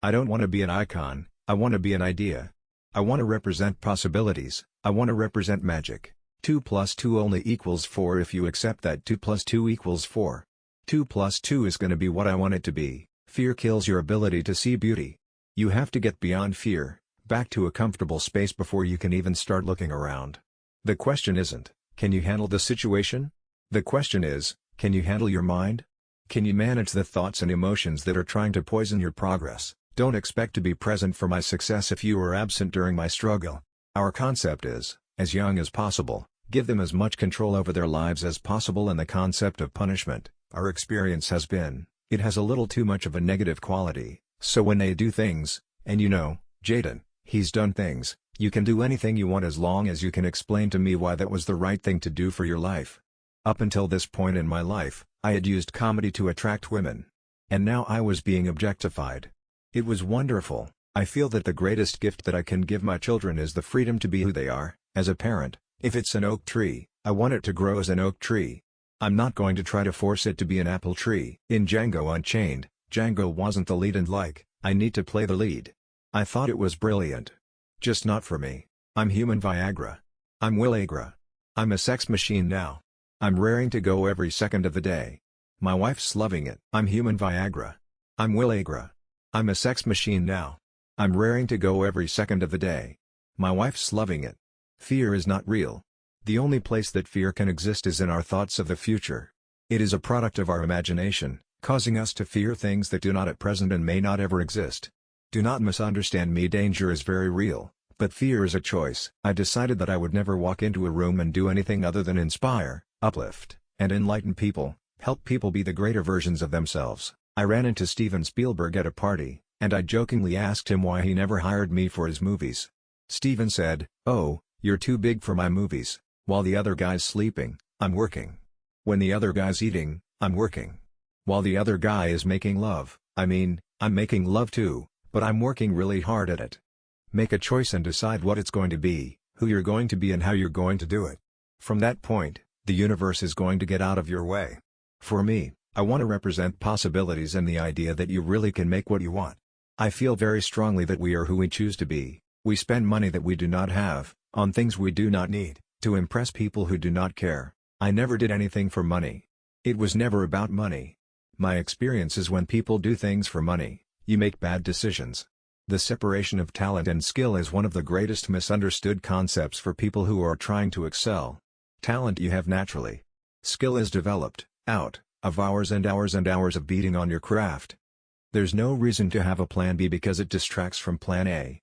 I don't want to be an icon, I want to be an idea. I want to represent possibilities, I want to represent magic. 2 plus 2 only equals 4 if you accept that 2 plus 2 equals 4. 2 plus 2 is going to be what I want it to be. Fear kills your ability to see beauty. You have to get beyond fear, back to a comfortable space before you can even start looking around. The question isn't, can you handle the situation? The question is, can you handle your mind? Can you manage the thoughts and emotions that are trying to poison your progress? Don't expect to be present for my success if you are absent during my struggle. Our concept is, as young as possible, give them as much control over their lives as possible, and the concept of punishment, our experience has been, it has a little too much of a negative quality, so when they do things, and you know, Jaden, he's done things, you can do anything you want as long as you can explain to me why that was the right thing to do for your life. Up until this point in my life, I had used comedy to attract women. And now I was being objectified. It was wonderful. I feel that the greatest gift that I can give my children is the freedom to be who they are. As a parent, if it's an oak tree, I want it to grow as an oak tree. I'm not going to try to force it to be an apple tree. In Django Unchained, Django wasn't the lead and I need to play the lead. I thought it was brilliant. Just not for me. I'm human Viagra. I'm Will Agra. I'm a sex machine now. I'm raring to go every second of the day. My wife's loving it. I'm human Viagra. I'm Will Agra. I'm a sex machine now. I'm raring to go every second of the day. My wife's loving it. Fear is not real. The only place that fear can exist is in our thoughts of the future. It is a product of our imagination, causing us to fear things that do not at present and may not ever exist. Do not misunderstand me, danger is very real, but fear is a choice. I decided that I would never walk into a room and do anything other than inspire, uplift, and enlighten people, help people be the greater versions of themselves. I ran into Steven Spielberg at a party, and I jokingly asked him why he never hired me for his movies. Steven said, "Oh, you're too big for my movies. While the other guy's sleeping, I'm working. When the other guy's eating, I'm working. While the other guy is making love, I'm making love too, but I'm working really hard at it." Make a choice and decide what it's going to be, who you're going to be and how you're going to do it. From that point, the universe is going to get out of your way. For me, I want to represent possibilities and the idea that you really can make what you want. I feel very strongly that we are who we choose to be. We spend money that we do not have, on things we do not need, to impress people who do not care. I never did anything for money. It was never about money. My experience is when people do things for money, you make bad decisions. The separation of talent and skill is one of the greatest misunderstood concepts for people who are trying to excel. Talent you have naturally. Skill is developed, out of hours and hours and hours of beating on your craft. There's no reason to have a plan B because it distracts from plan A.